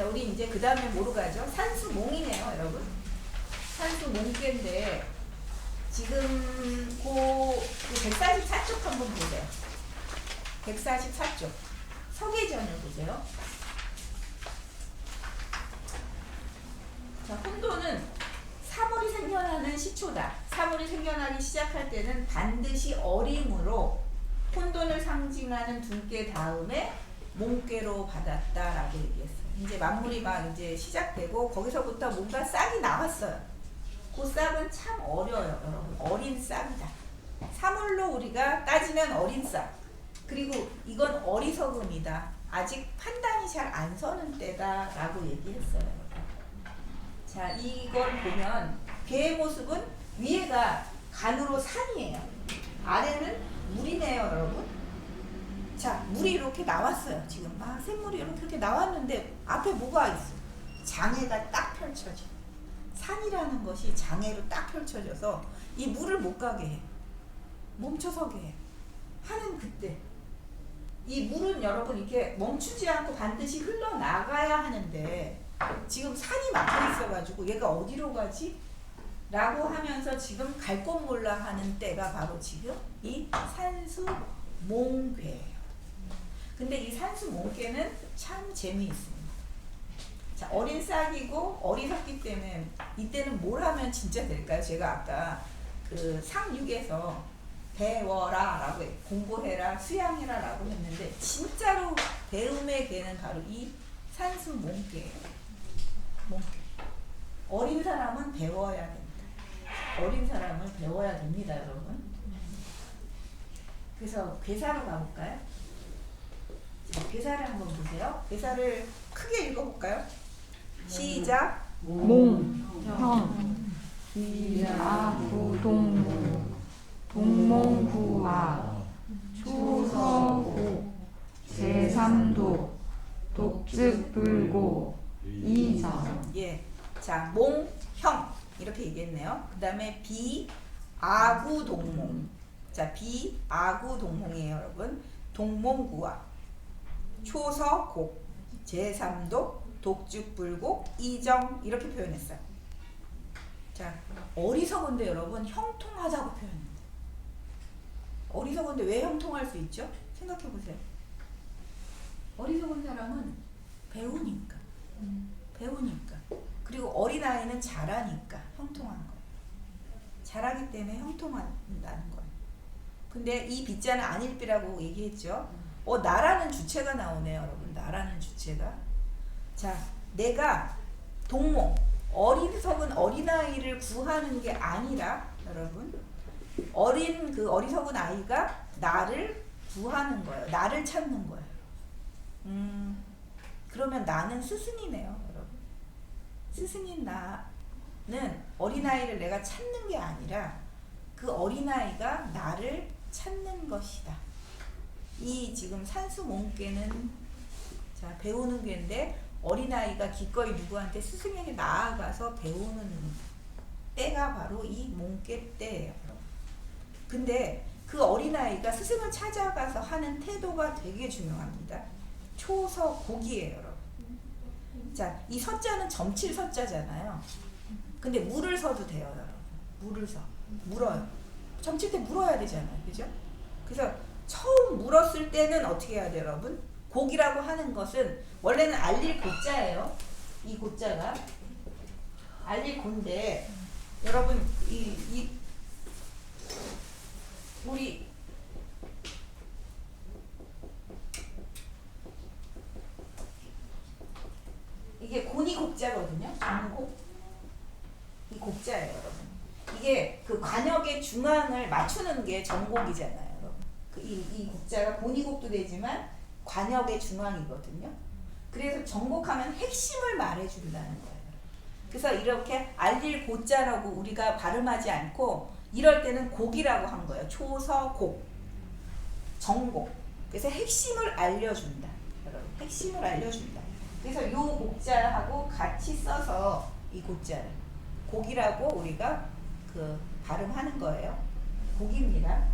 우리 이제 그 다음에 뭐로 가죠? 산수몽이네요, 여러분. 산수몽계인데 지금 그 144쪽 한번 보세요. 144쪽 서계전을 보세요. 자, 혼돈은 사물이 생겨나는 시초다. 사물이 생겨나기 시작할 때는 반드시 어림으로 혼돈을 상징하는 둔께 다음에 몽께로 받았다라고 얘기했어요. 이제 만물이 막 이제 시작되고 거기서부터 뭔가 싹이 나왔어요. 그 싹은 참 어려요, 여러분. 어린 싹이다. 사물로 우리가 따지면 어린 싹. 그리고 이건 어리석음이다. 아직 판단이 잘 안 서는 때다라고 얘기했어요. 자, 이걸 보면 괴의 모습은 위에가 간으로 산이에요. 아래는 물이네요, 여러분. 자, 물이 이렇게 나왔어요. 지금 막 샘물이 이렇게 나왔는데 앞에 뭐가 있어? 장애가 딱 펼쳐져. 산이라는 것이 장애로 딱 펼쳐져서 이 물을 못 가게 해. 멈춰서게 해. 하는 그때 이 물은 여러분 이렇게 멈추지 않고 반드시 흘러나가야 하는데 지금 산이 막혀 있어가지고 얘가 어디로 가지? 라고 하면서 지금 갈 곳 몰라 하는 때가 바로 지금 이 산수몽괴예요. 근데 이 산수몽괴는 참 재미있습니다. 자, 어린 싹이고 어리석기 때문에 이때는 뭘 하면 진짜 될까요? 제가 아까 그 상육에서 배워라 라고 공부해라 수양해라 라고 했는데 진짜로 배움의 괴는 바로 이 산수몽괴예요. 어린 사람은 배워야 됩니다. 어린 사람은 배워야 됩니다, 여러분. 그래서 괴사로 가볼까요? 자, 괴사를 한번 보세요. 괴사를 크게 읽어볼까요? 시작. 몽, 형, 아구, 동무, 동몽구아, 초서고, 제3도, 독즉불고, 이정. 예. 자, 몽, 형 이렇게 얘기했네요. 그 다음에 비, 아구, 동몽. 자, 비, 아구, 동몽이에요, 여러분. 동몽구아, 초서, 곡, 제3도, 독즉불고, 이정 이렇게 표현했어요. 자, 어리석은데 여러분 형통하자고 표현합니다. 어리석은데 왜 형통할 수 있죠? 생각해 보세요. 어리석은 사람은 배우니까. 그리고 어린아이는 잘하니까 형통한 거예요. 잘하기 때문에 형통한다는 거예요. 근데 이 빗자는 안일비라고 얘기했죠. 나라는 주체가 나오네요, 여러분. 나라는 주체가. 자, 내가 동몽, 어리석은 어린아이를 구하는 게 아니라 여러분 그 어리석은 아이가 나를 구하는 거예요. 나를 찾는 거예요. 그러면 나는 스승이네요, 여러분. 스승인 나는 어린아이를 내가 찾는 게 아니라 그 어린아이가 나를 찾는 것이다. 이 지금 산수몽괴는 자, 배우는 괴인데 어린아이가 기꺼이 누구한테 스승에게 나아가서 배우는 때가 바로 이 몽괴 때예요. 근데 그 어린아이가 스승을 찾아가서 하는 태도가 되게 중요합니다. 초서곡이에요, 여러분. 자, 이 서자는 점칠 서자잖아요. 근데 물을 서도 돼요, 여러분. 물을 서. 물어요. 점칠 때 물어야 되잖아요. 그죠? 그래서 처음 물었을 때는 어떻게 해야 돼요, 여러분? 곡이라고 하는 것은 원래는 알릴 고자예요. 이 고자가 알릴 고인데 여러분 우리 이게 곤이 곡자거든요. 정곡 이 곡자예요, 여러분. 이게 그 관역의 중앙을 맞추는 게 정곡이잖아요, 여러분. 이 곡자가 곤이곡도 되지만 관역의 중앙이거든요. 그래서 정곡하면 핵심을 말해준다는 거예요. 그래서 이렇게 알릴 고자라고 우리가 발음하지 않고 이럴 때는 곡이라고 한 거예요. 초서곡, 정곡. 그래서 핵심을 알려준다, 여러분. 핵심을 알려준다. 그래서 요 곡자하고 같이 써서 이 고자를 곡이라고 우리가 그 발음하는 거예요. 곡입니다.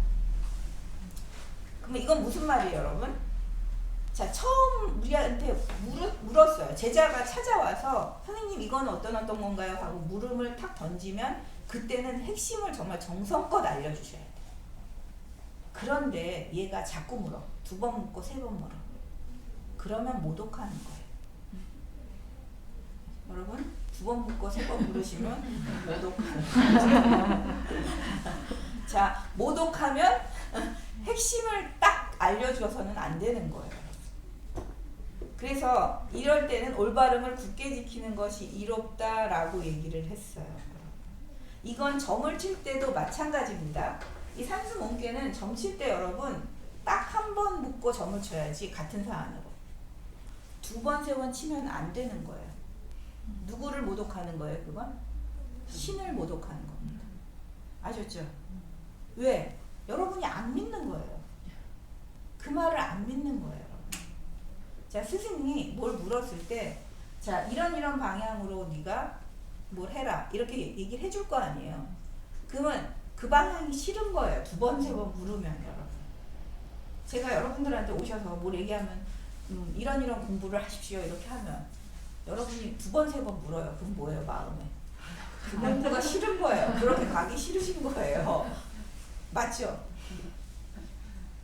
그러면 이건 무슨 말이에요, 여러분? 자, 처음 우리한테 물었어요. 거예요. 제자가 찾아와서 선생님 이건 어떤 건가요? 하고 물음을 탁 던지면 그때는 핵심을 정말 정성껏 알려주셔야 돼요. 그런데 얘가 자꾸 물어. 2번 묻고 3번 물어. 그러면 모독하는 거예요. 여러분 2번 묻고 3번 물으시면 모독하는 거예요. 자, 모독하면 핵심을 딱 알려줘서는 안 되는 거예요. 그래서 이럴 때는 올바름을 굳게 지키는 것이 이롭다라고 얘기를 했어요. 이건 점을 칠 때도 마찬가지입니다. 이 산수 몽개는 점 칠 때 여러분 딱 한 번 묶고 점을 쳐야지, 같은 사안으로. 2번, 3번 치면 안 되는 거예요. 누구를 모독하는 거예요, 그건? 신을 모독하는 겁니다. 아셨죠? 왜? 여러분이 안 믿는 거예요. 그 말을 안 믿는 거예요. 자, 스승이 뭘 물었을 때, 자, 이런 방향으로 네가 뭘 해라, 이렇게 얘기를 해줄 거 아니에요. 그러면 그 방향이 싫은 거예요. 2번, 3번 물으면. 여러분, 제가 여러분들한테 오셔서 뭘 얘기하면 이런 공부를 하십시오 이렇게 하면 여러분이 2번, 3번 물어요. 그럼 뭐예요? 마음에 그 공부가 싫은 거예요. 그렇게 가기 싫으신 거예요. 맞죠?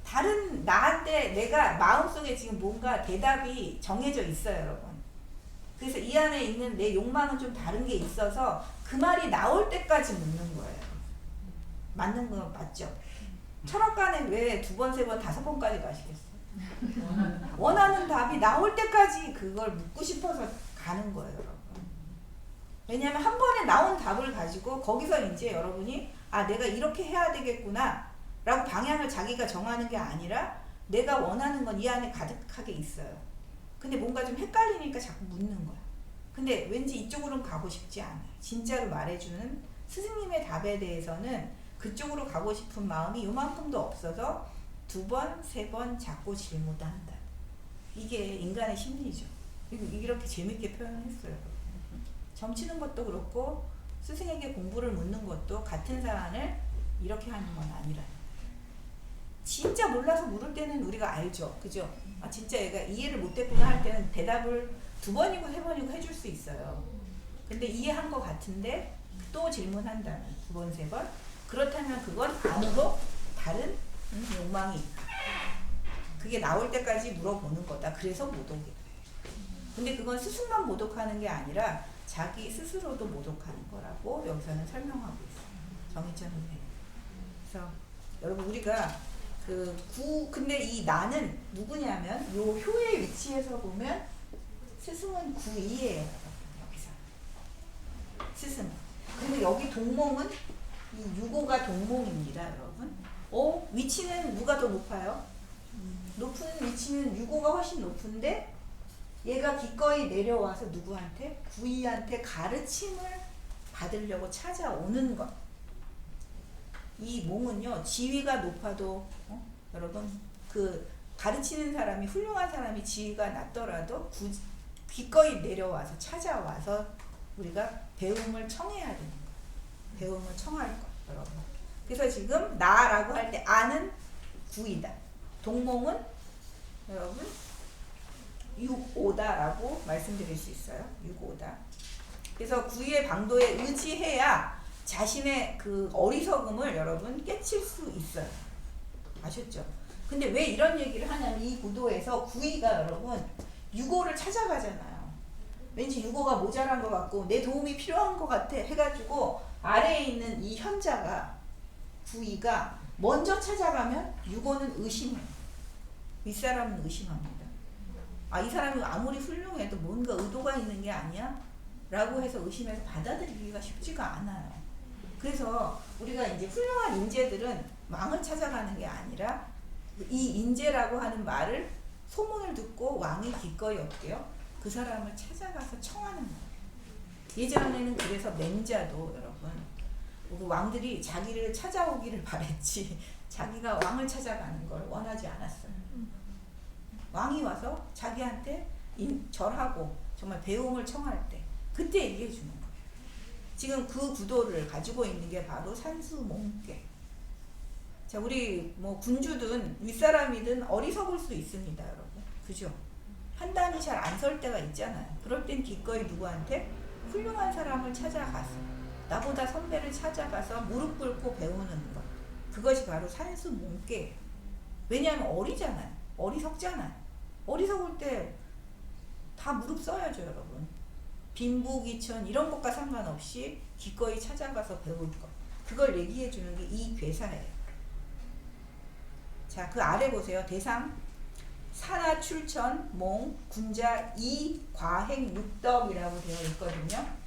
다른 나한테 내가 마음속에 지금 뭔가 대답이 정해져 있어요, 여러분. 그래서 이 안에 있는 내 욕망은 좀 다른 게 있어서 그 말이 나올 때까지 묻는 거예요. 맞는 거 맞죠? 철학과는 왜 2번, 3번, 5번까지 가시겠어요? 원하는 답이 나올 때까지 그걸 묻고 싶어서 가는 거예요, 여러분. 왜냐하면 한 번에 나온 답을 가지고 거기서 이제 여러분이 아, 내가 이렇게 해야 되겠구나 라고 방향을 자기가 정하는 게 아니라 내가 원하는 건 이 안에 가득하게 있어요. 근데 뭔가 좀 헷갈리니까 자꾸 묻는 거야. 근데 왠지 이쪽으로는 가고 싶지 않아요. 진짜로 말해주는 스승님의 답에 대해서는 그쪽으로 가고 싶은 마음이 요만큼도 없어서 2번, 3번 자꾸 질문한다. 이게 인간의 심리죠. 이렇게 재밌게 표현했어요. 점치는 것도 그렇고 스승에게 공부를 묻는 것도 같은 사안을 이렇게 하는 건 아니라. 진짜 몰라서 물을 때는 우리가 알죠. 그죠? 아, 진짜 얘가 이해를 못했구나 할 때는 대답을 2번이고 3번이고 해줄 수 있어요. 근데 이해한 것 같은데 또 질문한다면 2번, 3번? 그렇다면 그건 안으로 다른 욕망이 있다. 그게 나올 때까지 물어보는 거다. 그래서 모독이다. 근데 그건 스승만 모독하는 게 아니라 자기 스스로도 모독하는 거라고 여기서는 설명하고 있어요. 정희천 선생님. 그래서 여러분 우리가 근데 이 나는 누구냐면 요 효의 위치에서 보면 스승은 구이에요. 여기서 스승. 그리고 여기 동몽은 이 유고가 동몽입니다, 여러분. 위치는 누가 더 높아요? 높은 위치는 유고가 훨씬 높은데 얘가 기꺼이 내려와서 누구한테? 구이한테 가르침을 받으려고 찾아오는 것. 이 몽은요, 지위가 높아도 여러분 그 가르치는 사람이 훌륭한 사람이 지위가 낮더라도 기꺼이 내려와서 찾아와서 우리가 배움을 청해야 되는 거예요. 배움을 청할 것, 여러분. 그래서 지금 나라고 할 때 아는 구이다. 동몽은 여러분 육오다라고 말씀드릴 수 있어요. 육오다. 그래서 구이의 방도에 의지해야 자신의 그 어리석음을 여러분 깨칠 수 있어요. 아셨죠? 근데 왜 이런 얘기를 하냐면 이 구도에서 구이가 여러분 유고를 찾아가잖아요. 왠지 유고가 모자란 것 같고 내 도움이 필요한 것 같아 해가지고 아래에 있는 이 현자가 구이가 먼저 찾아가면 유고는 의심해요. 윗사람은 의심합니다. 아, 이 사람이 아무리 훌륭해도 뭔가 의도가 있는 게 아니야? 라고 해서 의심해서 받아들이기가 쉽지가 않아요. 그래서 우리가 이제 훌륭한 인재들은 왕을 찾아가는 게 아니라 이 인재라고 하는 말을 소문을 듣고 왕이 기꺼이 어때요? 그 사람을 찾아가서 청하는 거예요. 예전에는 그래서 맹자도 여러분 그 왕들이 자기를 찾아오기를 바랬지 자기가 왕을 찾아가는 걸 원하지 않았어요. 왕이 와서 자기한테 절하고 정말 배움을 청할 때 그때 얘기해 주는 거예요. 지금 그 구도를 가지고 있는 게 바로 산수몽계. 자, 우리 뭐 군주든 윗사람이든 어리석을 수 있습니다, 여러분. 그죠? 판단이 잘 안 설 때가 있잖아요. 그럴 땐 기꺼이 누구한테? 훌륭한 사람을 찾아가서, 나보다 선배를 찾아가서 무릎 꿇고 배우는 것. 그것이 바로 산수몽계예요. 왜냐하면 어리잖아요. 어리석잖아요. 어리석을 때 다 무릎 써야죠, 여러분. 빈부귀천 이런 것과 상관없이 기꺼이 찾아가서 배울 것. 그걸 얘기해 주는 게 이 괴사예요. 자, 그 아래 보세요. 대상 산하 출천 몽 군자 이 과행 육덕이라고 되어 있거든요.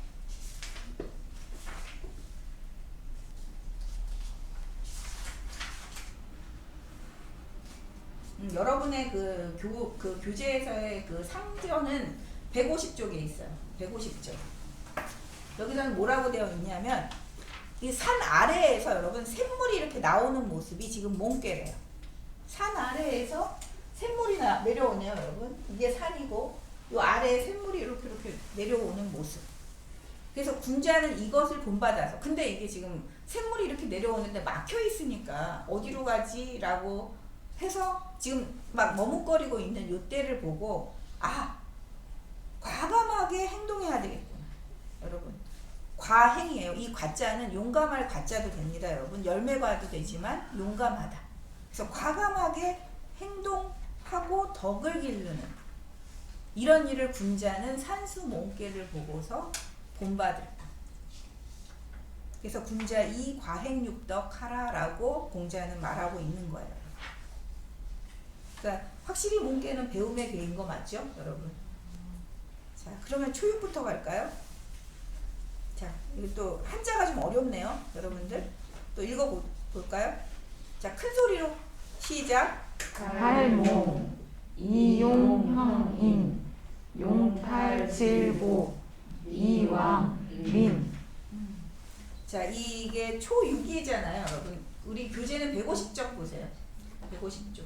여러분의 그 교재에서의 그 상전은 150쪽에 있어요. 150쪽. 여기서는 뭐라고 되어 있냐면 이 산 아래에서 여러분 샘물이 이렇게 나오는 모습이 지금 몽괴래요. 산 아래에서 샘물이 내려오네요, 여러분. 이게 산이고 이 아래에 샘물이 이렇게 내려오는 모습. 그래서 군자는 이것을 본받아서, 근데 이게 지금 샘물이 이렇게 내려오는데 막혀 있으니까 어디로 가지라고 해서 지금 막 머뭇거리고 있는 요때를 보고 과감하게 행동해야 되겠구나. 여러분, 과행이에요. 이 과자는 용감할 과자도 됩니다, 여러분. 열매과도 되지만 용감하다. 그래서 과감하게 행동하고 덕을 기르는 이런 일을 군자는 산수몽계를 보고서 본받을다. 그래서 군자 이 과행육덕 하라라고 공자는 말하고 있는 거예요. 그러니까 확실히 몽계는 배움의 계인 거 맞죠, 여러분? 자, 그러면 초육부터 갈까요? 자, 이거 또 한자가 좀 어렵네요, 여러분들. 또 읽어볼까요? 자, 큰 소리로 시작. 갈몽 이용형인 용탈질보 이왕민. 자, 이게 초6이잖아요, 여러분. 우리 교재는 150쪽 보세요. 150쪽.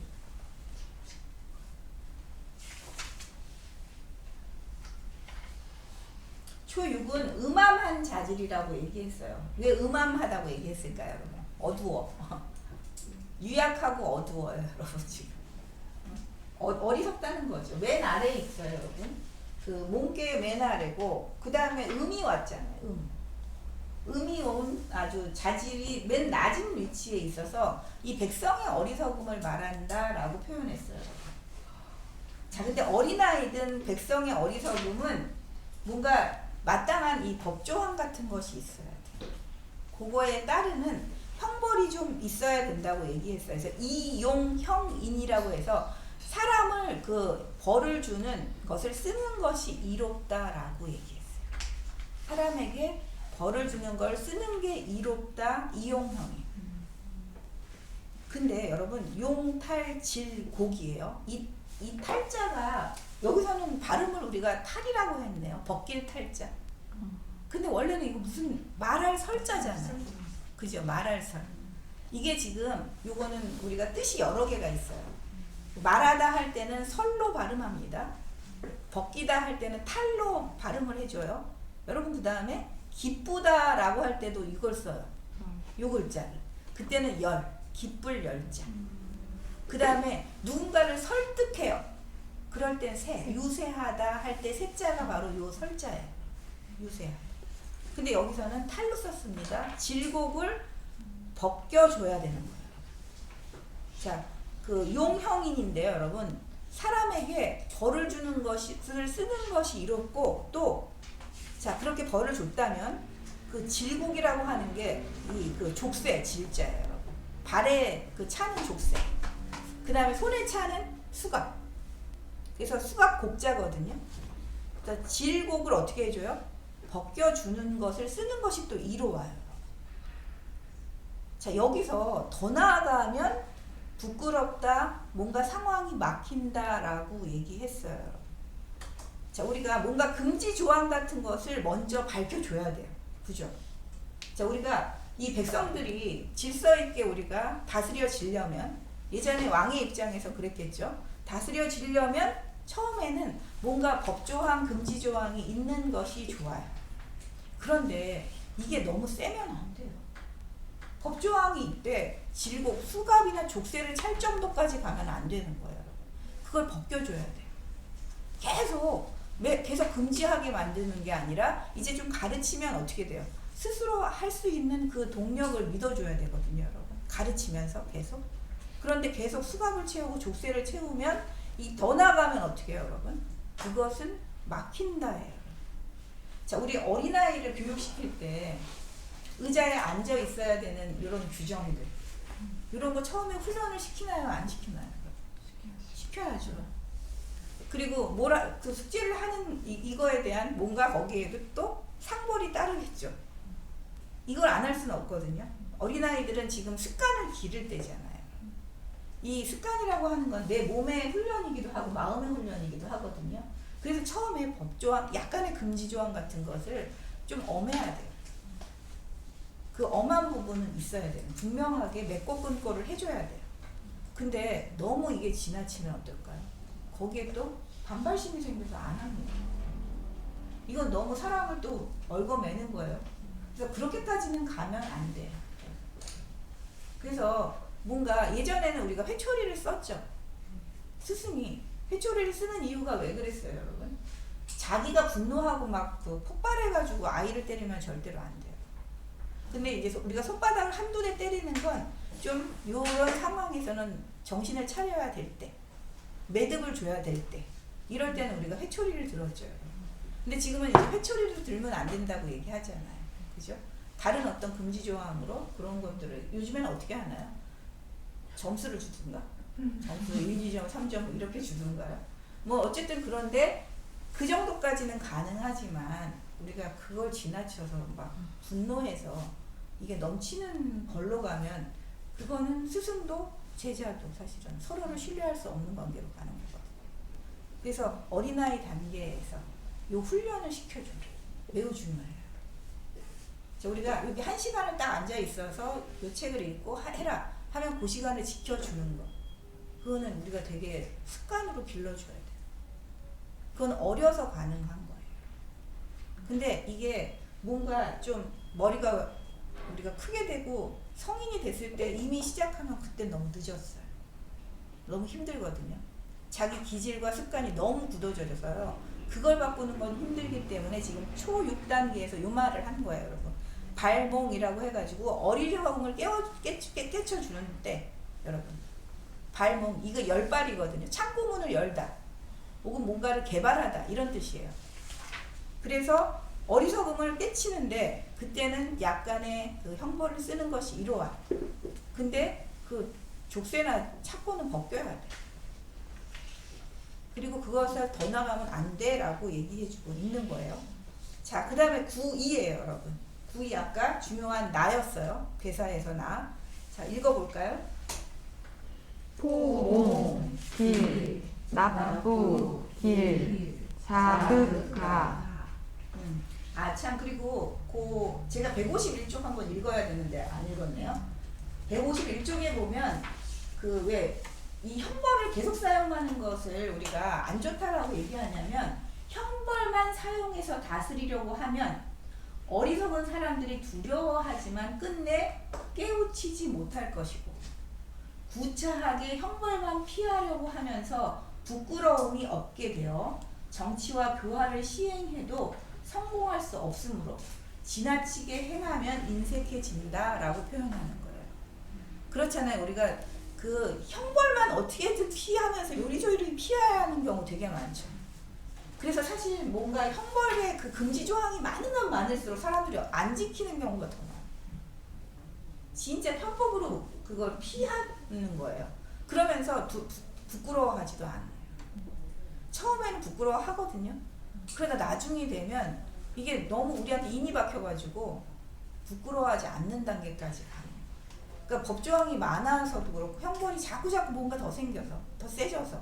초6은 음암한 자질이라고 얘기했어요. 왜 음암하다고 얘기했을까요, 여러분? 어두워. 유약하고 어두워요, 여러분. 지금 어리석다는 거죠. 맨 아래에 있어요, 여러분. 그 몽계의 맨 아래고 그 다음에 음이 왔잖아요. 음이 온 아주 자질이 맨 낮은 위치에 있어서 이 백성의 어리석음을 말한다라고 표현했어요. 자, 근데 어린아이든 백성의 어리석음은 뭔가 마땅한 이 법조항 같은 것이 있어야 돼요. 그거에 따르는 형벌이 좀 있어야 된다고 얘기했어요. 그래서 이용형인이라고 해서 사람을 그 벌을 주는 것을 쓰는 것이 이롭다라고 얘기했어요. 사람에게 벌을 주는 걸 쓰는 게 이롭다, 이용형이. 근데 여러분, 용탈질곡이에요. 이 탈자가 여기서는 발음을 우리가 탈이라고 했네요. 벗길 탈자. 근데 원래는 이거 무슨 말할 설자잖아요. 그죠? 말할 설. 이게 지금 요거는 우리가 뜻이 여러 개가 있어요. 말하다 할 때는 설로 발음합니다. 벗기다 할 때는 탈로 발음을 해줘요. 여러분, 그 다음에 기쁘다라고 할 때도 이걸 써요. 요 글자를. 그때는 기쁠 열자. 그 다음에 누군가를 설득해요. 그럴 땐 유세하다 할 때 세자가 바로 요 설자예요. 유세하다. 근데 여기서는 탈로 썼습니다. 질곡을 벗겨줘야 되는 거예요. 자, 그 용형인인데요, 여러분. 사람에게 벌을 주는 것을 쓰는 것이 이롭고, 또 자, 그렇게 벌을 줬다면 그 질곡이라고 하는 게 이 그 족쇄 질자예요, 여러분. 발에 그 차는 족쇄. 그 다음에 손에 차는 수갑. 그래서 수갑 곡자거든요. 그러니까 질곡을 어떻게 해줘요? 벗겨주는 것을 쓰는 것이 또 이로와요. 자, 여기서 더 나아가면 부끄럽다, 뭔가 상황이 막힌다라고 얘기했어요. 자, 우리가 뭔가 금지 조항 같은 것을 먼저 밝혀줘야 돼요. 그죠? 자, 우리가 이 백성들이 질서 있게 우리가 다스려지려면, 예전에 왕의 입장에서 그랬겠죠. 다스려지려면 처음에는 뭔가 법조항, 금지조항이 있는 것이 좋아요. 그런데 이게 너무 세면 안 돼요. 법조항이 있대 질곡, 수갑이나 족쇄를 찰 정도까지 가면 안 되는 거예요. 그걸 벗겨줘야 돼요. 계속 금지하게 만드는 게 아니라 이제 좀 가르치면 어떻게 돼요? 스스로 할 수 있는 그 동력을 믿어줘야 되거든요, 여러분. 가르치면서 계속. 그런데 계속 수갑을 채우고 족쇄를 채우면 더 나가면 어떻게 해요, 여러분? 그것은 막힌다예요. 자, 우리 어린아이를 교육시킬 때 의자에 앉아 있어야 되는 이런 규정들, 이런 거 처음에 훈련을 시키나요, 안 시키나요? 시켜야죠. 그리고 그 숙제를 하는 이거에 대한 뭔가 거기에도 또 상벌이 따르겠죠. 이걸 안 할 수는 없거든요. 어린아이들은 지금 습관을 기를 때잖아요. 이 습관이라고 하는 건 내 몸의 훈련이기도 하고 마음의 훈련이기도 하거든요. 그래서 처음에 법조항, 약간의 금지조항 같은 것을 좀 엄해야 돼요. 그 엄한 부분은 있어야 돼요. 분명하게 맺고 끊고를 해줘야 돼요. 근데 너무 이게 지나치면 어떨까요? 거기에 또 반발심이 생겨서 안 합니다. 이건 너무 사람을 또 얽어매는 거예요. 그래서 그렇게까지는 가면 안 돼요. 그래서 뭔가 예전에는 우리가 회초리를 썼죠. 스승이 회초리를 쓰는 이유가 왜 그랬어요, 여러분? 자기가 분노하고 막 그 폭발해가지고 아이를 때리면 절대로 안 돼요. 근데 이제 우리가 손바닥을 한두 대 때리는 건 좀 이런 상황에서는 정신을 차려야 될 때, 매듭을 줘야 될 때, 이럴 때는 우리가 회초리를 들어줘요. 근데 지금은 이제 회초리를 들면 안 된다고 얘기하잖아요. 그죠? 다른 어떤 금지 조항으로 그런 것들을 요즘에는 어떻게 하나요? 점수를 주든가? 점수 1, 2점, 3점 이렇게 주든가요? 뭐 어쨌든 그런데 그 정도까지는 가능하지만 우리가 그걸 지나쳐서 막 분노해서 이게 넘치는 걸로 가면 그거는 스승도 제자도 사실은 서로를 신뢰할 수 없는 관계로 가는 거거든요. 그래서 어린아이 단계에서 요 훈련을 시켜주는 게 매우 중요해요. 우리가 여기 1시간을 딱 앉아 있어서 요 책을 읽고 해라 하면 그 시간을 지켜주는 거, 그거는 우리가 되게 습관으로 길러줘야 돼요. 그건 어려서 가능한 거예요. 근데 이게 뭔가 좀 머리가 우리가 크게 되고 성인이 됐을 때 이미 시작하면 그때 너무 늦었어요. 너무 힘들거든요. 자기 기질과 습관이 너무 굳어져서요. 그걸 바꾸는 건 힘들기 때문에 지금 초 6단계에서 요 말을 한 거예요, 여러분. 발몽이라고 해가지고 어리석음을 깨쳐주는 때, 여러분. 발몽, 이거 열발이거든요. 창구문을 열다. 혹은 뭔가를 개발하다. 이런 뜻이에요. 그래서 어리석음을 깨치는데 그때는 약간의 그 형벌을 쓰는 것이 이로와. 근데 그 족쇄나 착고는 벗겨야 돼. 그리고 그것을 더 나가면 안 돼라고 얘기해주고 있는 거예요. 자, 그 다음에 9.2예요, 여러분. 9.2 아까 중요한 나였어요. 괴사에서 나. 자, 읽어볼까요? 포옹, 길, 납부, 길, 자극가. 참, 그리고 제가 151쪽 한번 읽어야 되는데 안 읽었네요. 151쪽에 보면 왜 이 형벌을 계속 사용하는 것을 우리가 안 좋다라고 얘기하냐면, 형벌만 사용해서 다스리려고 하면 어리석은 사람들이 두려워하지만 끝내 깨우치지 못할 것이고, 구차하게 형벌만 피하려고 하면서 부끄러움이 없게 되어 정치와 교화를 시행해도 성공할 수 없으므로 지나치게 행하면 인색해진다라고 표현하는 거예요. 그렇잖아요. 우리가 그 형벌만 어떻게든 피하면서 요리조리 피해야 하는 경우 되게 많죠. 그래서 사실 뭔가 형벌의 그 금지 조항이 많으면 많을수록 사람들이 안 지키는 경우가 더 많아요. 진짜 편법으로 그걸 피하는 거예요. 그러면서 부끄러워하지도 않아요. 처음에는 부끄러워하거든요. 그러다 나중에 되면 이게 너무 우리한테 인이 박혀가지고 부끄러워하지 않는 단계까지 가요. 그러니까 법조항이 많아서도 그렇고 형벌이 자꾸 뭔가 더 생겨서 더 세져서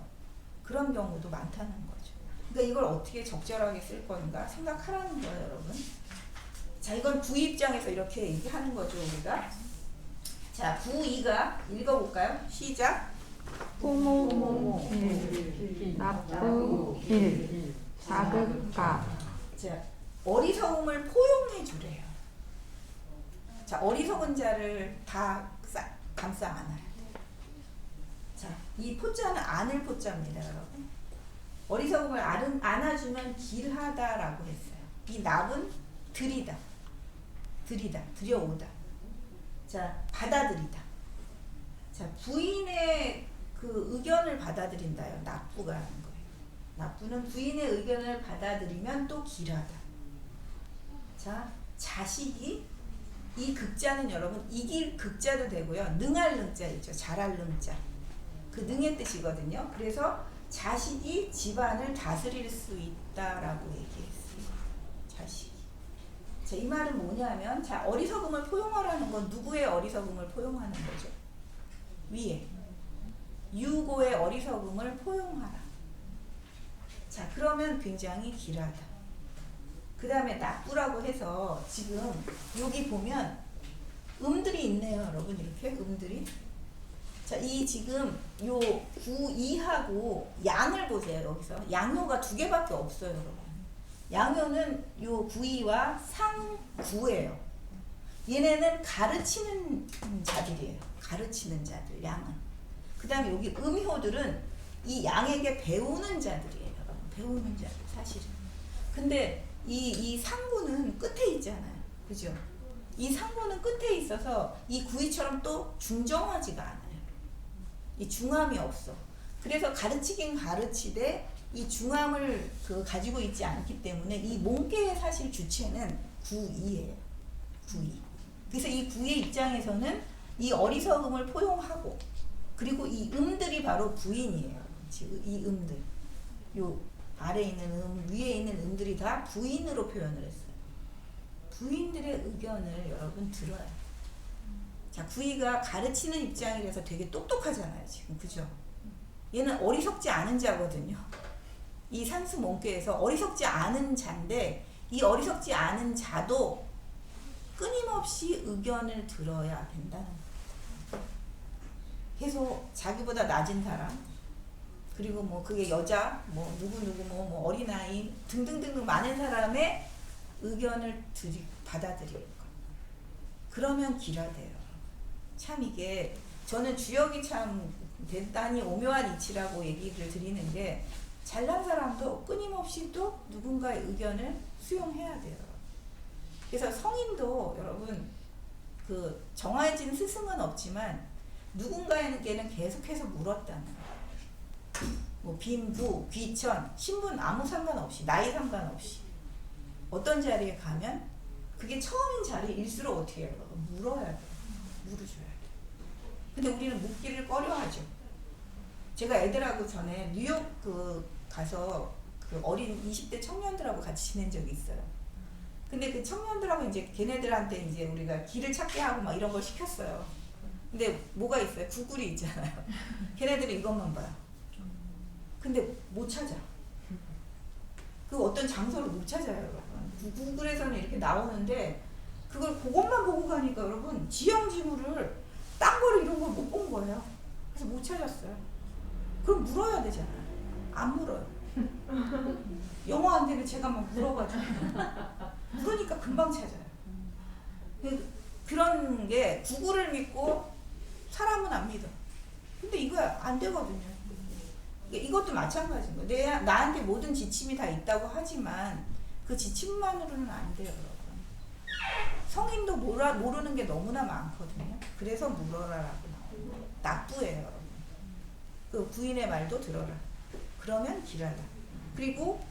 그런 경우도 많다는 거죠. 그러니까 이걸 어떻게 적절하게 쓸 건가 생각하라는 거예요, 여러분. 자, 이건 9 입장에서 이렇게 얘기하는 거죠, 우리가. 자, 9.2가 읽어볼까요? 시작. 포옹, 길, 납부, 길, 자극가. 자, 어리석음을 포용해 주래요. 자, 어리석은 자를 다 감싸 안아야 돼. 자, 이 포자는 안을 포자입니다, 여러분. 어리석음을 안아주면 길하다라고 했어요. 이 납은 들이다, 들여오다. 자, 받아들이다. 자, 부인의 그 의견을 받아들인다요. 납부가 하는 거예요. 납부는 부인의 의견을 받아들이면 또 길하다. 자, 자식이, 이 극자는 여러분 이길 극자도 되고요. 능할 능자 있죠. 잘할 능자. 그 능의 뜻이거든요. 그래서 자식이 집안을 다스릴 수 있다라고 얘기했어요. 자식이. 자, 이 말은 뭐냐면, 자, 어리석음을 포용하라는 건 누구의 어리석음을 포용하는 거죠? 위에. 유고의 어리석음을 포용하라. 자, 그러면 굉장히 길하다. 그 다음에 납부라고 해서 지금 여기 보면 음들이 있네요, 여러분. 이렇게 음들이. 자, 이 지금 요 구이하고 양을 보세요. 여기서 양효가 두 개밖에 없어요, 여러분. 양효는 요 구이와 상구예요. 얘네는 가르치는 자들이에요. 가르치는 자들, 양은. 그 다음에 여기 음효들은 이 양에게 배우는 자들이에요, 여러분. 배우는 자들, 사실은. 근데 이 상구는 끝에 있잖아요. 그죠? 이 상구는 끝에 있어서 이 구이처럼 또 중정하지가 않아요. 이 중함이 없어. 그래서 가르치긴 가르치되 이 중함을 가지고 있지 않기 때문에 이 몽개의 사실 주체는 구이예요. 구이. 그래서 이 구이의 입장에서는 이 어리석음을 포용하고, 그리고 이 음들이 바로 부인이에요. 지금 이 음들. 요 아래에 있는 음, 위에 있는 음들이 다 부인으로 표현을 했어요. 부인들의 의견을 여러분 들어요. 자, 구이가 가르치는 입장이라서 되게 똑똑하잖아요, 지금. 그죠? 얘는 어리석지 않은 자거든요. 이 산수 몽개에서 어리석지 않은 자인데, 이 어리석지 않은 자도 끊임없이 의견을 들어야 된다는 겁니다. 계속 자기보다 낮은 사람, 그리고 뭐 그게 여자, 뭐 누구누구 뭐 어린아이 등등등 많은 사람의 의견을 받아들일 것. 그러면 길하대요. 참 이게 저는 주역이 참 대단히 오묘한 이치라고 얘기를 드리는 게, 잘난 사람도 끊임없이 또 누군가의 의견을 수용해야 돼요. 그래서 성인도 여러분 그 정해진 스승은 없지만 누군가에게는 계속해서 물었다는 거예요. 뭐 빈부, 귀천, 신분 아무 상관없이, 나이 상관없이 어떤 자리에 가면 그게 처음인 자리일수록 어떻게 해요? 물어야 돼요. 물어줘야 돼요. 근데 우리는 묻기를 꺼려하죠. 제가 애들하고 전에 뉴욕 가서 그 어린 20대 청년들하고 같이 지낸 적이 있어요. 근데 그 청년들하고 이제 걔네들한테 이제 우리가 길을 찾게 하고 막 이런 걸 시켰어요. 근데 뭐가 있어요? 구글이 있잖아요. 걔네들은 이것만 봐요. 근데 못 찾아. 그 어떤 장소를 못 찾아요, 여러분. 구글에서는 이렇게 나오는데 그걸 그것만 보고 가니까 여러분 지형 지물을 딴 거를 이런 걸 못 본 거예요. 그래서 못 찾았어요. 그럼 물어야 되잖아요. 안 물어요. 영어 안 되면 제가 막 물어가지고 물으니까 금방 찾아요. 그런 게 구글을 믿고 사람은 안 믿어. 근데 이거 안 되거든요. 이것도 마찬가지인 거예요. 나한테 모든 지침이 다 있다고 하지만 그 지침만으로는 안 돼요, 여러분. 성인도 모르는 게 너무나 많거든요. 그래서 물어라라고 나와요. 납부예요, 여러분. 그 부인의 말도 들어라. 그러면 길하다. 그리고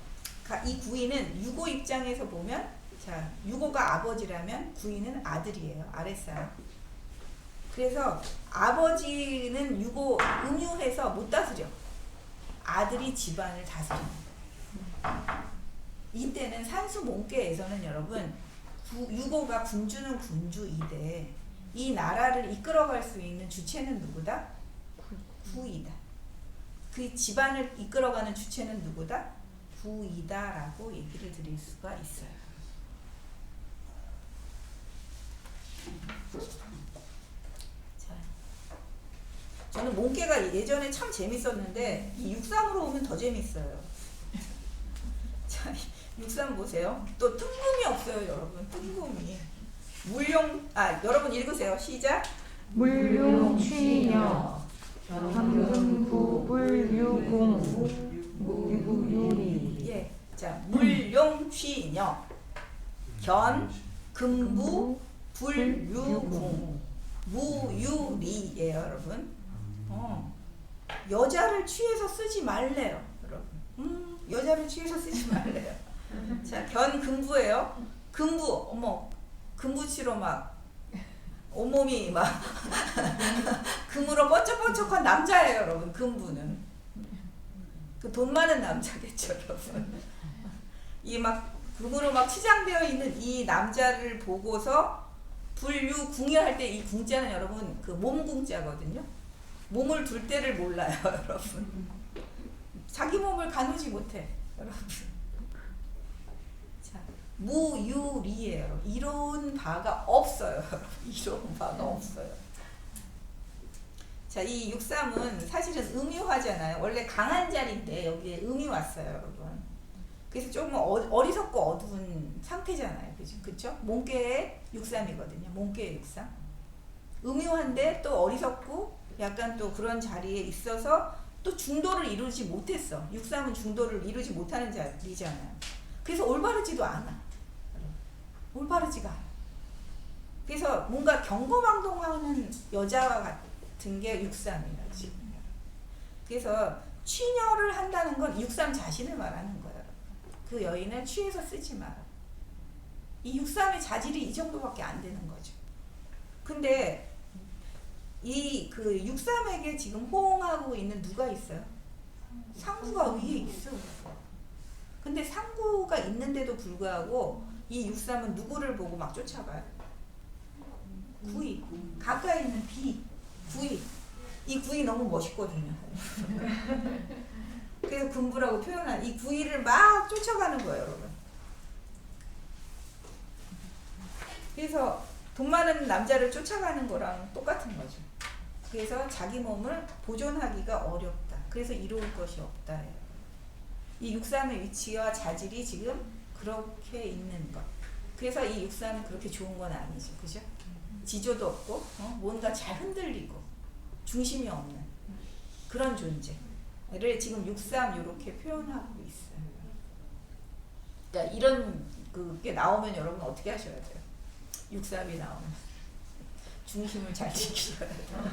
이 구인은 유고 입장에서 보면, 자, 유고가 아버지라면 구인은 아들이에요. 아랫사람. 그래서 아버지는 유고 음유해서 못 다스려. 아들이 집안을 다스립니다. 이때는 산수 몽개에서는 여러분 유고가 군주는 군주이되 이 나라를 이끌어갈 수 있는 주체는 누구다? 구이다. 그 집안을 이끌어가는 주체는 누구다? 구이다라고 얘기를 드릴 수가 있어요. 자, 저는 몽개가 예전에 참 재밌었는데 이 6.3으로 오면 더 재밌어요. 자, 6.3 보세요. 또 뜬금이 없어요, 여러분. 뜬금이. 여러분 읽으세요. 시작. 물융취녀, 당근부불유공, 무유리. 예. 자, 물용취녀 견 금부 불유궁 무유리예요, 여러분. 여자를 취해서 쓰지 말래요, 여러분. 여자를 취해서 쓰지 말래요. 자, 견 금부예요. 금부, 어머, 금부치로 막 온몸이 막 금으로 번쩍번쩍한 남자예요, 여러분. 금부는 그 돈 많은 남자겠죠, 여러분. 이 막 금으로 막 치장되어 있는 이 남자를 보고서 불유궁이 할 때 이 궁자는 여러분 그 몸궁자거든요. 몸을 둘 때를 몰라요, 여러분. 자기 몸을 가누지 못해, 여러분. 자, 무유리예요. 이런 바가 없어요, 여러분. 이런 바가 없어요. 자, 이 육삼은 사실은 음유화잖아요. 원래 강한 자리인데 여기에 음이 왔어요, 여러분. 그래서 조금 어리석고 어두운 상태잖아요, 그죠? 몸께의 육삼이거든요. 몸께의 육삼. 음유한데 또 어리석고 약간 또 그런 자리에 있어서 또 중도를 이루지 못했어. 육삼은 중도를 이루지 못하는 자리잖아요. 그래서 올바르지도 않아. 올바르지가 않아. 그래서 뭔가 경거망동하는 여자와 같은 게 육삼이에요, 지금. 그래서 취녀를 한다는 건 육삼 자신을 말하는 거예요. 그 여인을 취해서 쓰지 마라. 이 육삼의 자질이 이 정도밖에 안 되는 거죠. 근데 이 그 육삼에게 지금 호응하고 있는 누가 있어요? 상구가 위에 있어요. 근데 상구가 있는데도 불구하고 이 육삼은 누구를 보고 막 쫓아가요? 구이. 가까이 있는 비. 구이. 이 구이 너무 멋있거든요. 그래서 금부라고 표현한 이 구이를 막 쫓아가는 거예요, 여러분. 그래서 돈 많은 남자를 쫓아가는 거랑 똑같은 거죠. 그래서 자기 몸을 보존하기가 어렵다. 그래서 이로울 것이 없다. 이 육삼의 위치와 자질이 지금 그렇게 있는 것. 그래서 이 육삼은 그렇게 좋은 건 아니죠. 그죠? 지조도 없고 뭔가 잘 흔들리고 중심이 없는 그런 존재를 지금 육삼 이렇게 표현하고 있어요. 자, 이런 그게 나오면 여러분 어떻게 하셔야 돼요? 육삼이 나오면 중심을 잘 지키셔야 돼요.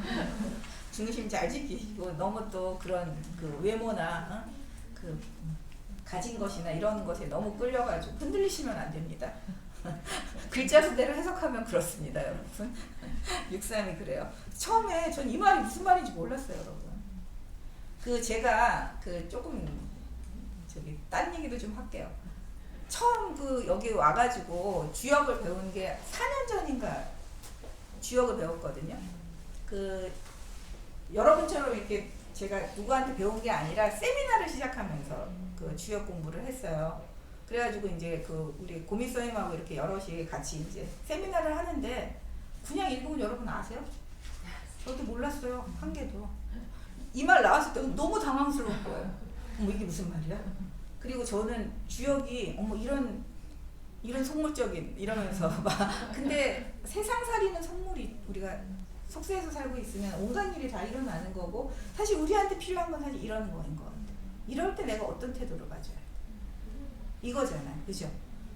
중심 잘 지키시고 너무 또 그런 그 외모나 그 가진 것이나 이런 것에 너무 끌려가지고 흔들리시면 안 됩니다. 글자 수대로 해석하면 그렇습니다, 여러분. 육삼이 그래요. 처음에 전 이 말이 무슨 말인지 몰랐어요, 여러분. 그 제가 그 조금 저기 딴 얘기도 좀 할게요. 처음 그 여기 와가지고 주역을 배운 게 4년 전인가 주역을 배웠거든요. 그 여러분처럼 이렇게 제가 누구한테 배운 게 아니라 세미나를 시작하면서 그 주역 공부를 했어요. 그래가지고 이제 그 우리 고미선생님하고 이렇게 여럿이 같이 이제 세미나를 하는데 그냥 읽으면 여러분 아세요? 저도 몰랐어요, 한 개도. 이 말 나왔을 때 너무 당황스러운 거예요. 어머, 이게 무슨 말이야? 그리고 저는 주역이 어머 이런 속물적인 이러면서 막 근데 세상살이는 속물이 우리가 속세에서 살고 있으면 온갖 일이 다 일어나는 거고 사실 우리한테 필요한 건 사실 이러는 거인 것 같아요. 이럴 때 내가 어떤 태도를 가져야 돼? 이거잖아요, 그죠?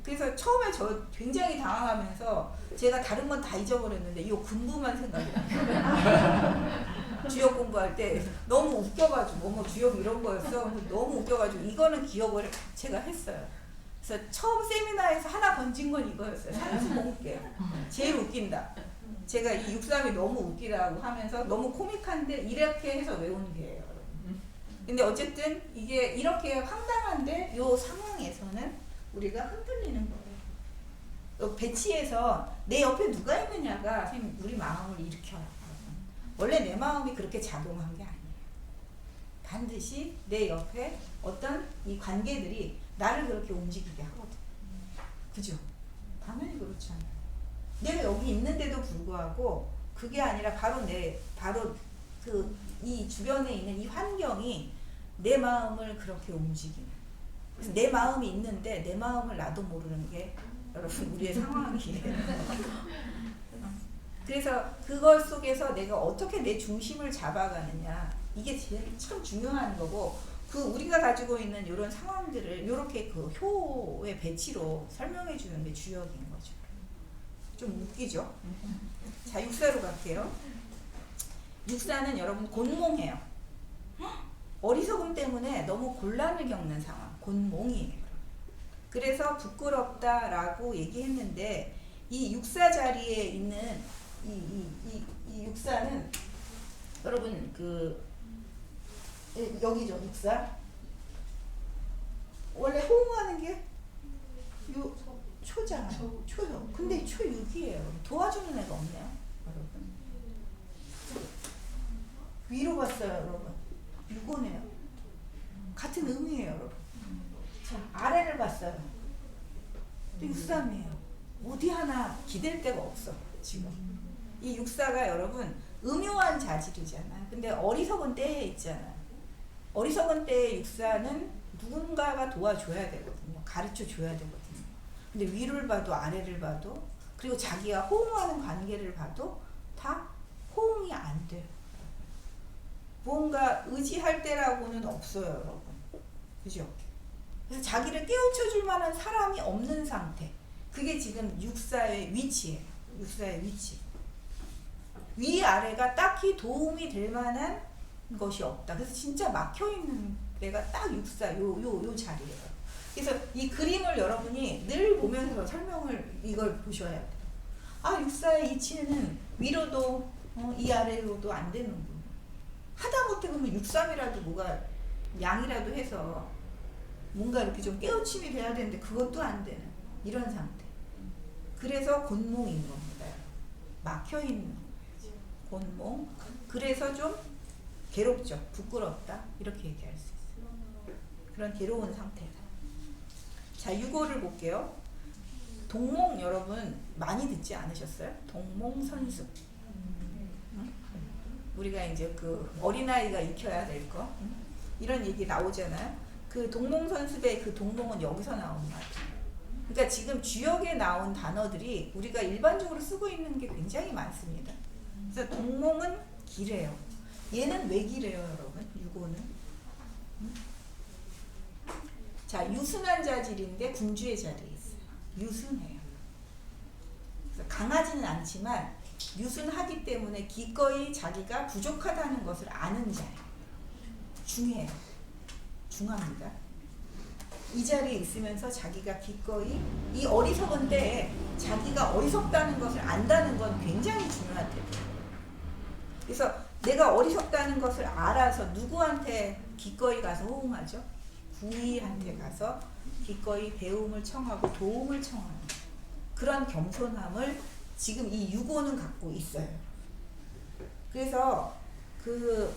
그래서 처음에 저 굉장히 당황하면서 제가 다른 건 다 잊어버렸는데 이 군부만 생각이 나요. 주역 공부할 때 너무 웃겨가지고 뭐 주역 이런 거였어. 너무 웃겨가지고 이거는 기억을 제가 했어요. 그래서 처음 세미나에서 하나 건진 건 이거였어요. 산수 몽개. 제일 웃긴다. 제가 이 육삼이 너무 웃기다고 하면서 너무 코믹한데 이렇게 해서 외운 게예요. 근데 어쨌든 이게 이렇게 황당한데 요 상황에서는 우리가 흔들리는 거예요. 배치에서 내 옆에 누가 있느냐가 선생님 우리 마음을 일으켜요. 원래 내 마음이 그렇게 작용한 게 아니에요. 반드시 내 옆에 어떤 이 관계들이 나를 그렇게 움직이게 하거든. 그죠? 당연히 그렇잖아요. 내가 여기 있는데도 불구하고 그게 아니라 바로 그 이 주변에 있는 이 환경이 내 마음을 그렇게 움직이는. 그래서 내 마음이 있는데 내 마음을 나도 모르는 게 여러분 우리의 상황이에요. 그래서 그걸 속에서 내가 어떻게 내 중심을 잡아가느냐 이게 제일 참 중요한 거고 그 우리가 가지고 있는 이런 상황들을 이렇게 그 효의 배치로 설명해 주는 게 주역인 거죠. 좀 웃기죠? 자, 육사로 갈게요. 육사는 여러분 곤몽해요. 어리석음 때문에 너무 곤란을 겪는 상황, 곤몽이에요. 그래서 부끄럽다라고 얘기했는데 이 육사 자리에 있는 이 육사는 여러분 그 여기죠, 육사. 원래 호응하는 게 요 초잖아요. 초요. 근데 초6이에요. 도와주는 애가 없네요, 여러분. 위로 봤어요, 여러분. 6호네요. 같은 의미예요, 여러분. 자, 아래를 봤어요. 또 6삼이에요. 어디 하나 기댈 데가 없어, 지금. 이 육사가 여러분 음요한 자질이잖아요. 근데 어리석은 때에 있잖아요. 어리석은 때의 육사는 누군가가 도와줘야 되거든요. 가르쳐 줘야 되거든요. 근데 위를 봐도 아래를 봐도 그리고 자기가 호응하는 관계를 봐도 다 호응이 안 돼요. 무언가 의지할 때라고는 없어요, 여러분. 그죠? 그래서 자기를 깨우쳐 줄 만한 사람이 없는 상태. 그게 지금 육사의 위치예요. 육사의 위치. 위아래가 딱히 도움이 될 만한 것이 없다. 그래서 진짜 막혀있는 데가 딱 육사 요 자리예요. 그래서 이 그림을 여러분이 늘 보면서 설명을 이걸 보셔야 돼요. 아, 육사의 이치는 위로도 이 아래로도 안 되는군. 하다못해 그러면 6-3이라도 뭐가 양이라도 해서 뭔가 이렇게 좀 깨우침이 돼야 되는데 그것도 안 되는 이런 상태. 그래서 곤몽인 겁니다. 막혀있는 곤몽. 그래서 좀 괴롭죠. 부끄럽다. 이렇게 얘기할 수 있어요. 그런 괴로운 상태다. 자, 6호를 볼게요. 동몽 여러분 많이 듣지 않으셨어요? 동몽선수. 응? 우리가 이제 그 어린아이가 익혀야 될 거. 응? 이런 얘기 나오잖아요. 그 동몽선수의 그 동몽은 여기서 나온 말이에요. 그러니까 지금 주역에 나온 단어들이 우리가 일반적으로 쓰고 있는 게 굉장히 많습니다. 그래서 동몽은 기래요. 얘는 왜 기래요, 여러분? 6호는. 자, 유순한 자질인데 군주의 자리에 있어요. 유순해요. 그래서 강하지는 않지만 유순하기 때문에 기꺼이 자기가 부족하다는 것을 아는 자예요. 중해요. 중합니다. 이 자리에 있으면서 자기가 기꺼이 이 어리석은 때에 자기가 어리석다는 것을 안다는 건 굉장히 중요한 때예요. 그래서 내가 어리석다는 것을 알아서 누구한테 기꺼이 가서 호응하죠? 구이한테 가서 기꺼이 배움을 청하고 도움을 청하는 그런 겸손함을 지금 이 6호는 갖고 있어요. 그래서 그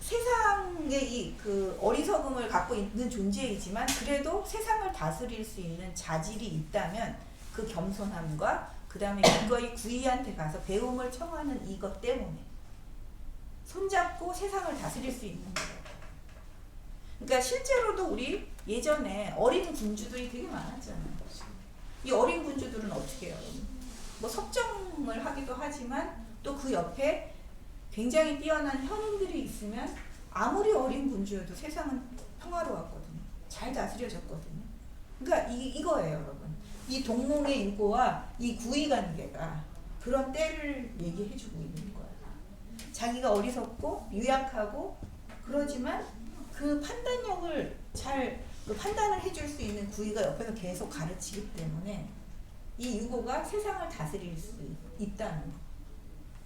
세상의 이 그 어리석음을 갖고 있는 존재이지만 그래도 세상을 다스릴 수 있는 자질이 있다면 그 겸손함과 그 다음에 기꺼이 구이한테 가서 배움을 청하는 이것 때문에 손잡고 세상을 다스릴 수 있는 거예요. 그러니까 실제로도 우리 예전에 어린 군주들이 되게 많았잖아요. 이 어린 군주들은 어떻게 해요? 뭐 섭정을 하기도 하지만 또 그 옆에 굉장히 뛰어난 현인들이 있으면 아무리 어린 군주여도 세상은 평화로웠거든요. 잘 다스려졌거든요. 그러니까 이거예요, 여러분. 이 동몽의 유고와 이 구이 관계가 그런 때를 얘기해주고 있는 거예요. 자기가 어리석고 유약하고 그러지만 그 판단력을 잘 그 판단을 해줄 수 있는 구이가 옆에서 계속 가르치기 때문에 이 유고가 세상을 다스릴 수 있다는 거.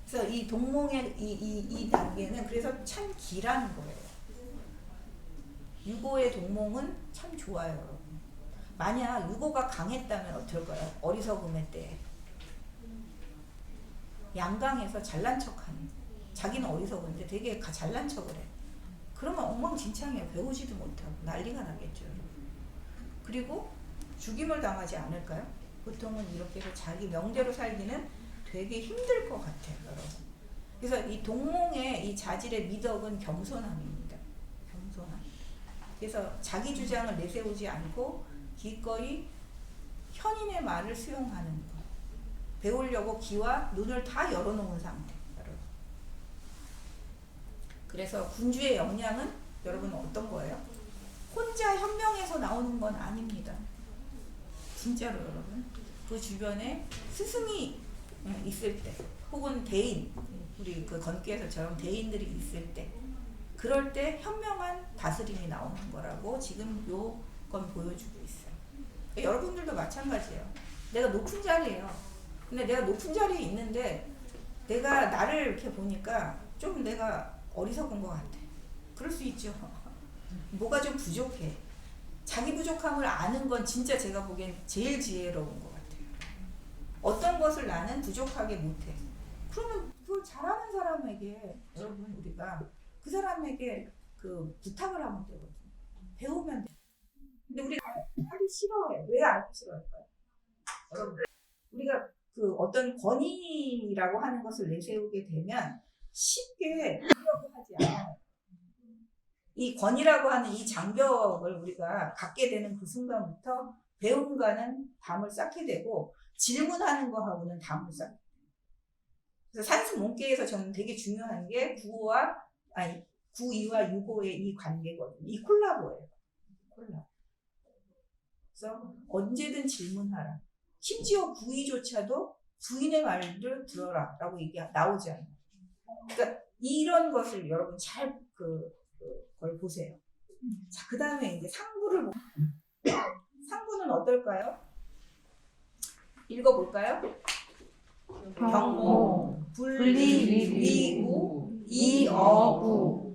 그래서 이 동몽의 이 단계는 그래서 참 기라는 거예요. 유고의 동몽은 참 좋아요, 여러분. 만약 유고가 강했다면 어떨까요? 어리석음의 때 양강에서 잘난 척하는, 자기는 어리석은데 되게 잘난 척을 해. 그러면 엉망진창이에요. 배우지도 못하고 난리가 나겠죠. 그리고 죽임을 당하지 않을까요? 보통은 이렇게 해서 자기 명대로 살기는 되게 힘들 것 같아요, 여러분. 그래서 이 동몽의 이 자질의 미덕은 겸손함입니다. 겸손함. 그래서 자기 주장을 내세우지 않고 기꺼이 현인의 말을 수용하는 것. 배우려고 귀와 눈을 다 열어놓은 상태. 그래서 군주의 역량은 여러분은 어떤 거예요? 혼자 현명해서 나오는 건 아닙니다. 진짜로 여러분. 그 주변에 스승이 있을 때, 혹은 대인, 우리 그 건기에서처럼 대인들이 있을 때, 그럴 때 현명한 다스림이 나오는 거라고 지금 요건 보여주고 있어요. 여러분들도 마찬가지예요. 내가 높은 자리예요. 근데 내가 높은 자리에 있는데 내가 나를 이렇게 보니까 좀 내가 어리석은 것 같아. 그럴 수 있죠. 뭐가 좀 부족해. 자기 부족함을 아는 건 진짜 제가 보기엔 제일 지혜로운 것 같아요. 어떤 것을 나는 부족하게 못해. 그러면 그걸 잘하는 사람에게, 여러분, 우리가 그 사람에게 그 부탁을 하면 되거든요. 배우면 돼. 근데 우리가 하기 싫어해. 왜 하기 싫어할까요? 여러분, 우리가 그 어떤 권위라고 하는 것을 내세우게 되면 쉽게 하려고 하지 않아요. 이 권위라고 하는 이 장벽을 우리가 갖게 되는 그 순간부터 배움과는 담을 쌓게 되고 질문하는 거하고는 담을 쌓게 돼요. 그래서 산수문계에서 저는 되게 중요한 게 구이와 유고의 이 관계거든요. 이 콜라보예요. 콜라보. 그래서 언제든 질문하라. 심지어 구이조차도 부인의 말을 들어라 라고 나오지 않아요. 그러니까 이런 것을 여러분 잘 그걸 보세요. 자, 그 다음에 이제 상부를 상부는 어떨까요? 읽어볼까요? 경모, 분리, 위구, 이어구,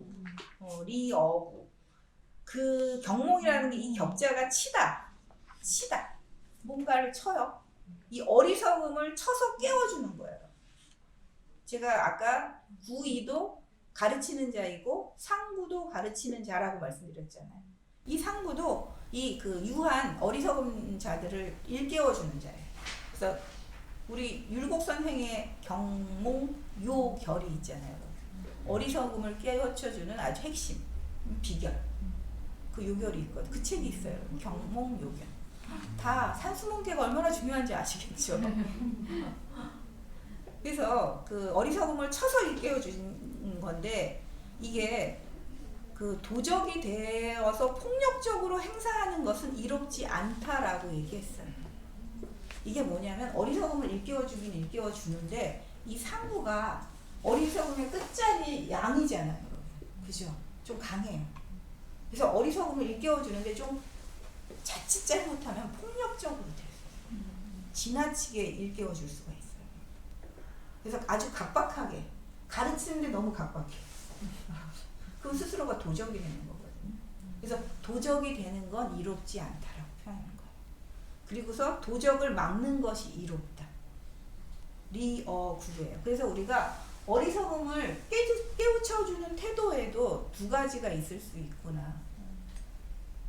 리어구. 그 경몽이라는 게 이 격자가 치다. 뭔가를 쳐요. 이 어리석음을 쳐서 깨워주는 거예요. 제가 아까 구이도 가르치는 자이고 상부도 가르치는 자라고 말씀드렸잖아요. 이 상부도 이 그 유한 어리석은 자들을 일깨워주는 자예요. 그래서 우리 율곡선행의 경몽 요결이 있잖아요. 어리석음을 깨우쳐주는 아주 핵심 비결. 그 요결이 있거든요. 그 책이 있어요. 경몽 요결. 다 산수문계가 얼마나 중요한지 아시겠죠? 그래서 그 어리석음을 쳐서 일깨워주는 건데 이게 그 도적이 되어서 폭력적으로 행사하는 것은 이롭지 않다라고 얘기했어요. 이게 뭐냐면 어리석음을 일깨워주긴 일깨워주는데 이 상부가 어리석음의 끝자리 양이잖아요. 그죠? 좀 강해요. 그래서 어리석음을 일깨워주는데 좀 자칫 잘못하면 폭력적으로 돼요. 지나치게 일깨워줄 수가 있어요. 그래서 아주 각박하게 가르치는데 너무 각박해. 그 스스로가 도적이 되는 거거든요. 그래서 도적이 되는 건 이롭지 않다라고 표현하는 거예요. 그리고서 도적을 막는 것이 이롭다. 리어구예요. 그래서 우리가 어리석음을 깨우쳐주는 태도에도 두 가지가 있을 수 있구나.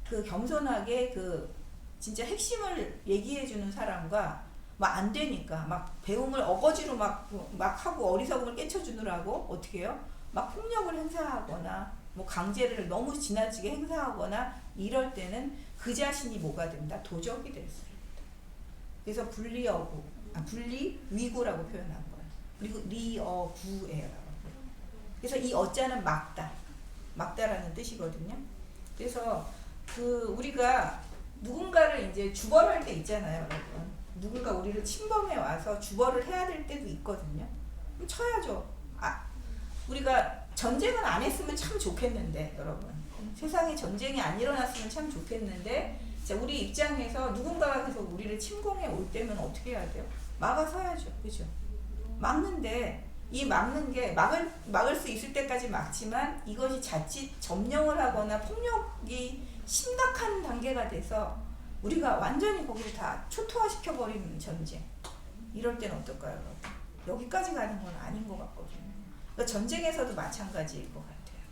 그 겸손하게 그 진짜 핵심을 얘기해주는 사람과 막 안 되니까 막 배움을 어거지로 막 하고 어리석음을 깨쳐주느라고 어떻게 해요? 막 폭력을 행사하거나 뭐 강제를 너무 지나치게 행사하거나 이럴 때는 그 자신이 뭐가 된다? 도적이 될 수 있다. 그래서 분리 위구라고 표현한 거예요. 그리고 리어구예요. 그래서 이 어자는 막다라는 뜻이거든요. 그래서 그 우리가 누군가를 이제 주벌할 때 있잖아요, 여러분. 누군가 우리를 침범해 와서 주벌을 해야 될 때도 있거든요. 그럼 쳐야죠. 우리가 전쟁은 안 했으면 참 좋겠는데, 여러분. 세상에 전쟁이 안 일어났으면 참 좋겠는데, 자, 우리 입장에서 누군가가 계속 우리를 침공해 올 때면 어떻게 해야 돼요? 막아서야죠. 그죠? 막는데, 이 막는 게 막을 수 있을 때까지 막지만 이것이 자칫 점령을 하거나 폭력이 심각한 단계가 돼서 우리가 완전히 거기를 다 초토화시켜버리는 전쟁. 이럴 때는 어떨까요, 여러분? 여기까지 가는 건 아닌 것 같거든요. 그러니까 전쟁에서도 마찬가지일 것 같아요.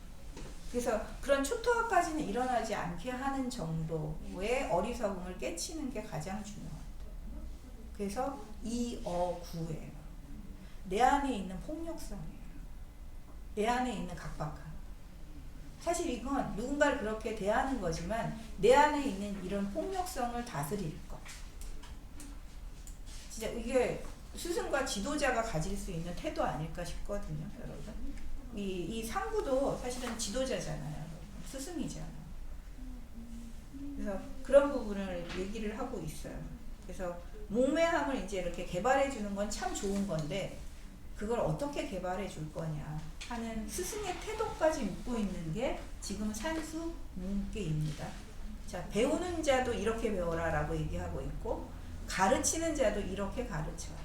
그래서 그런 초토화까지는 일어나지 않게 하는 정도의 어리석음을 깨치는 게 가장 중요합니다. 그래서 이어구예요. 내 안에 있는 폭력성이에요. 내 안에 있는 각박함. 사실 이건 누군가를 그렇게 대하는 거지만 내 안에 있는 이런 폭력성을 다스릴 것. 진짜 이게 스승과 지도자가 가질 수 있는 태도 아닐까 싶거든요, 여러분. 이 상부도 사실은 지도자잖아요. 스승이잖아. 그래서 그런 부분을 얘기를 하고 있어요. 그래서 몽매함을 이제 이렇게 개발해 주는 건 참 좋은 건데 그걸 어떻게 개발해 줄 거냐 하는 스승의 태도까지 묻고 있는 게 지금 산수 문계입니다. 자, 배우는 자도 이렇게 배워라라고 얘기하고 있고 가르치는 자도 이렇게 가르쳐라.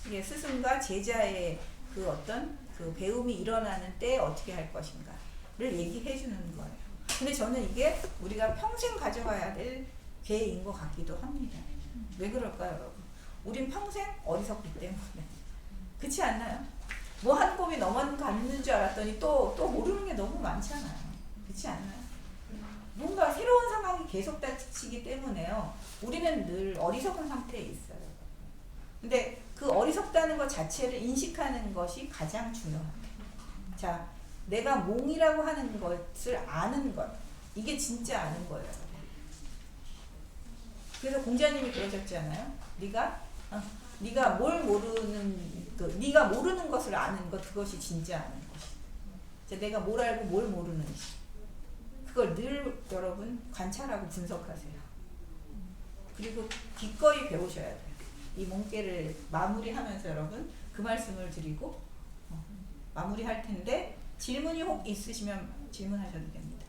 이게 스승과 제자의 그 어떤 그 배움이 일어나는 때 어떻게 할 것인가를 얘기해 주는 거예요. 근데 저는 이게 우리가 평생 가져가야 될 계인 것 같기도 합니다. 왜 그럴까요, 여러분? 우린 평생 어리석기 때문에. 그렇지 않나요? 뭐 한 곱이 넘어가는 줄 알았더니 또 모르는 게 너무 많잖아요. 그렇지 않나요? 뭔가 새로운 상황이 계속 닥치기 때문에요. 우리는 늘 어리석은 상태에 있어요. 근데 그 어리석다는 것 자체를 인식하는 것이 가장 중요합니다. 자, 내가 몽이라고 하는 것을 아는 것. 이게 진짜 아는 거예요. 그래서 공자님이 그러셨잖아요. 네가 뭘 모르는 네가 모르는 것을 아는 것, 그것이 진짜 아는 것이. 내가 뭘 알고 뭘 모르는지 그걸 늘 여러분 관찰하고 분석하세요. 그리고 기꺼이 배우셔야 돼요. 이 몽개를 마무리하면서 여러분 그 말씀을 드리고 마무리할 텐데 질문이 혹 있으시면 질문하셔도 됩니다.